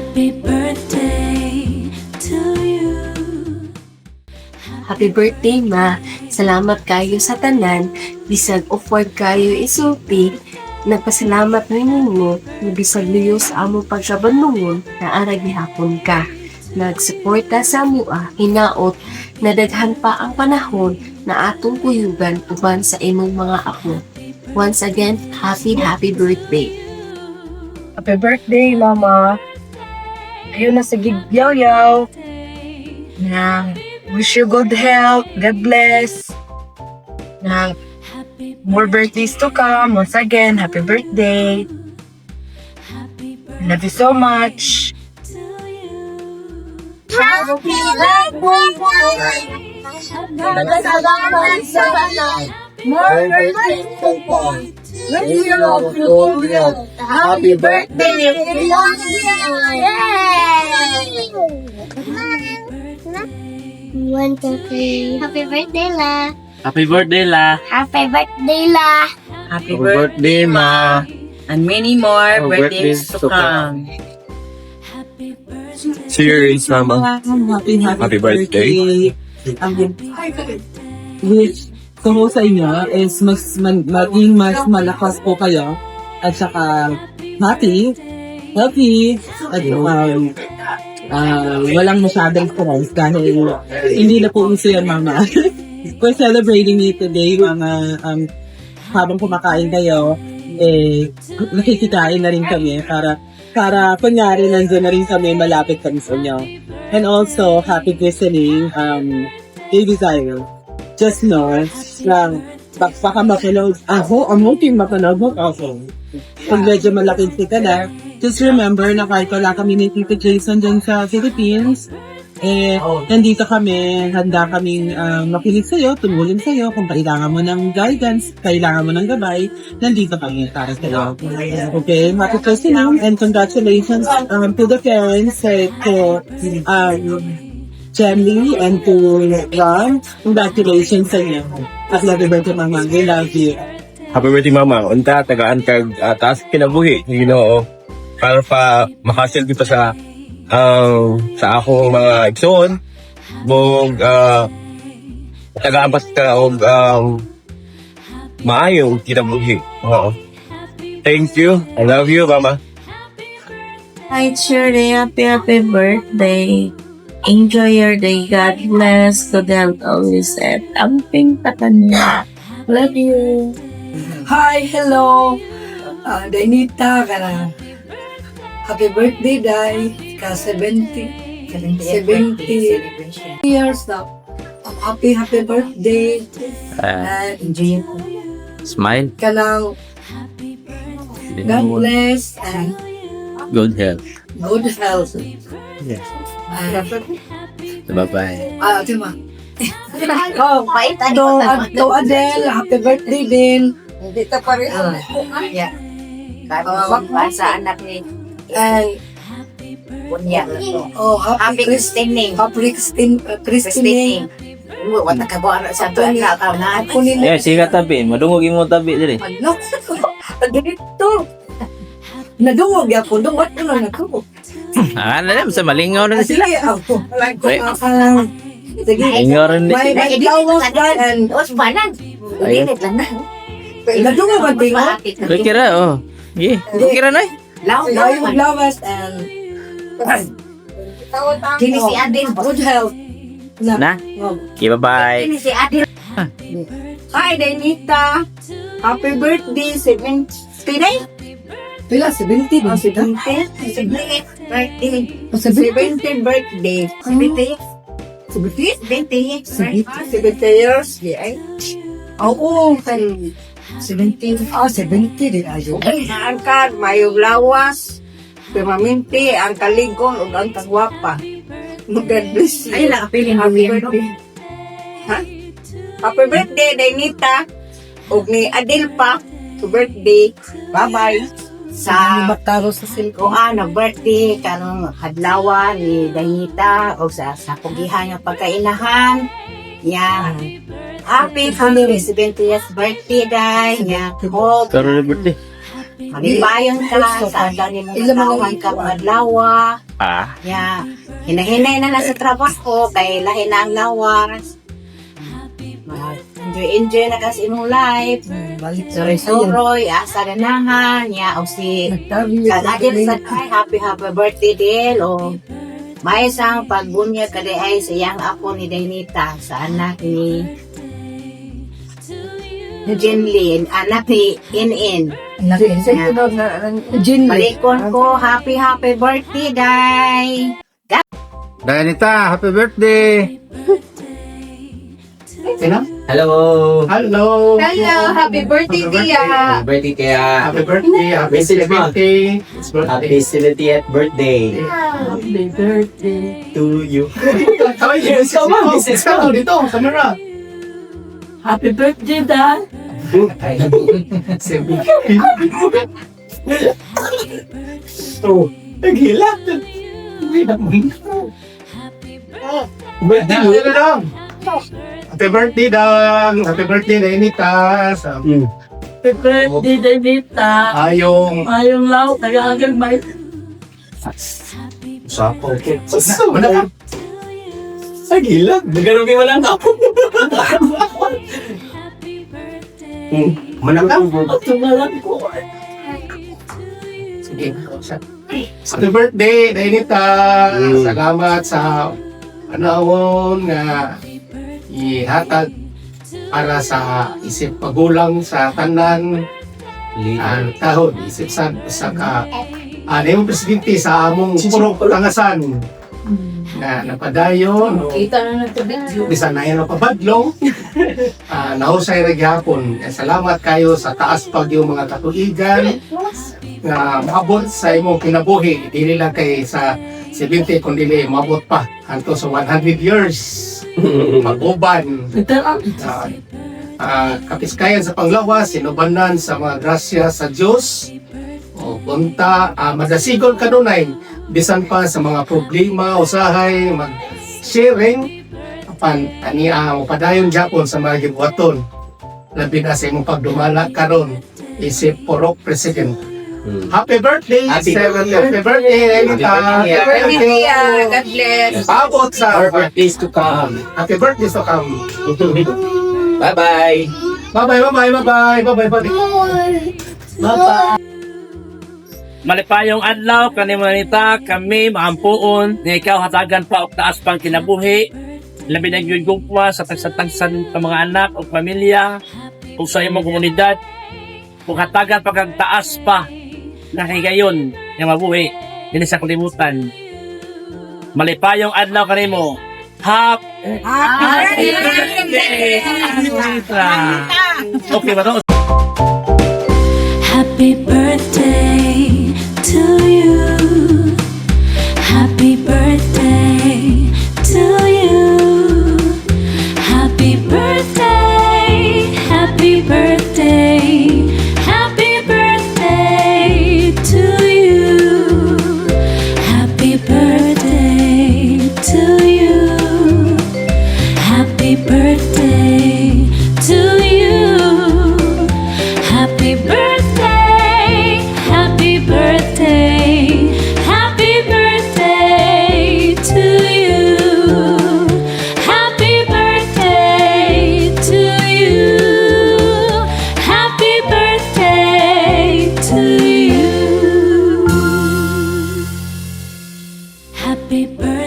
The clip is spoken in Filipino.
Happy birthday to you. Happy birthday, ma. Salamat kayo sa tanan. Bisag offered kayo isulti. Nagpasalamat ninyo na bisag luyo sa among pagkabandungon na ara gihapon ka. Nagsuporta sa amua, hinaot, nadaghan pa ang panahon na atong kuyugan uban sa imong mga apo. Once again, happy birthday. Happy birthday, Mama. Ayun na sa gigyaw-yaw. Na wish you good health, God bless. Na more birthdays to come. Once again, happy birthday. I love you so much. More birthdays to come. Happy birthday! One, two, three. Happy birthday, La. Happy birthday, La. Happy birthday, La. Happy Happy birthday, Ma. And many more birthdays to come. Cheers, Mama. Happy birthday. Which, kung sa inyo, is maging mas malakas po kayo at saka happy, healthy, at walang masyadong stress dahil hindi na po uso yan, Mama. We're celebrating it today, mga habang kumakain kayo, nakikikain na rin kami para kunyari nandun na rin kami, malapit kami sa inyo. And also, happy listening, Baby Zyro. Just know, lang, baka mapanood. I'm hoping mapanood mo ako. Pag medyo malaking ka na, just remember na kahit wala kami ni Tito Jason dyan sa Philippines, nandito kami, handa kaming makinig sa'yo, tumulong sa'yo, kung kailangan mo ng guidance, kailangan mo ng gabay, nandito kami para sa'yo. Okay, happy listening and congratulations to the parents, to Jenny and to Ron. Congratulations sa inyo. At happy birthday, Mama. We love you. Happy birthday, Mama. Unta, tagaan kag taas kinabuhi. You know, para pa makasil kita sa akong mga igsoon. Mong tagaan pa ka og maayong kinabuhi. Oo. Thank you. I love you, Mama. Hi, Shirley. Happy birthday. Enjoy your day. God bless. Good health always at amping patanya. Love you. Hi, hello. Dainita, kana. Happy birthday, Dai. Ka 70 years now. Happy birthday. Enjoy. Smile. Kanang God bless and Good health. good health. Yes. Bye-bye. Tima. To Adele, happy birthday din. Dito pa rin. Yeah. Kaya sa anak ni And Bunya. happy Christine. Happy Christine. Wala ka ba sa to anak na Kunin Eh, sige tabi. Madungog mo tabi diri. Ano? Ganito. Nadungog ako. Dungog ko lang ako. Ano sa malingaw na sila. Sige, ako. Wait. Sige. Malingaw rin. May flowers dyan. And Os banan. Ulit lang na. nadungog ang tingo. Okay, kira, oh. Yeah. Okay, kira na eh. Yung flowers and Kini si Adil. good health. Na? Okay, bye-bye. Kini si Adil. Hi, Dainita. Happy birthday, 70. Pila, 70 ba? 70? 70th birthday. 70 birthday. 70. 70? 70. 70 years. Oo, 70. 70 din ayo. Ang kad, mayong lawas, permanente, ang kaligong, ug ang tagwapa. God bless you. Ay, nakapiling Happy birthday. Ha? Happy birthday, Dainita. Ug ni Adil pa. Happy birthday. Bye-bye. Sa Bataro sa silko. na birthday kanong hadlawa ni Dainita o sa pugihan nga pagkainahan. Yan. Happy 70th birthday, Day. Yan. Hope Karoon na birthday. Malipayon ka, sa dani mo katawan ka madlawa. Ya, hinahinay na sa trabaho, kay lahi na ang lawas. Enjoy na kasi imong life. Suroy, asa ganahan, ya, o si Kadadil sa kay, happy birthday Del, o may isang pagbunya kada ay sa iyang apo ni Dainita, sa anak ni Jinlin, anak ni In. Palikon ko, happy birthday, Day! Dayanita, happy birthday! Hello! Hello! Happy birthday, Tia! Happy birthday kaya. Happy birthday! Happy 70th! Happy 70th birthday Happy birthday. to you. Ikaw dito, camera! Happy birthday, Dad. Oh, nagila! Birthday mo na lang! Happy birthday, Dang! Happy birthday, Dainita! Happy birthday, Danita. Ayong... Ayong law, taga-agal may. Sapo. Mana ka? Nagila! Nagarugi mo lang ako. Mana ka? Tumalan ko. Sige. Happy birthday, Dainita! Salamat sa panahon nga ihatag para sa isip pagulang sa tanan ang tahon isip sa ka yung presidente sa among purong kulangasan na napadayon Kita na nagtubig. bisan na yan pabadlong nahusay ra gyapon. Salamat kayo sa taas pag yung mga katuigan na maabot sa imong kinabuhi dili lang kay sa 70 kundi maabot pa hanto sa 100 years mag-uban kapiskayan sa panglawas sinubanan sa mga grasya sa Diyos o punta madasigon kanunay bisan pa sa mga problema usahay mag-sharing apan ani padayon Japon sa mga gibuhaton labi na sa imong pagdumala karon isip Purok President. Happy birthday! Happy Happy birthday, Elita! Happy birthday, God bless! Pabot sa Birthdays to come. happy birthday to come. Bye-bye. Bye-bye. Malipayong adlaw kanimo nita kami maampuon nga ikaw hatagan pa og taas pang kinabuhi labi na gyud gugma sa tagsatagsan sa mga anak o pamilya ug sa imong komunidad ug hatagan pa kag taas pa na higayon nga mabuhi dinhi sa kalibutan. Malipayong adlaw kanimo. Happy birthday! Okay ba to? Happy birthday to you. Happy birthday to you. Happy birthday. Happy birthday. Happy birthday to you. Happy birthday to you. Happy birthday to you. Happy birthday, happy birthday, happy birthday to you. Happy birthday to you. Happy birthday to you. Happy birthday.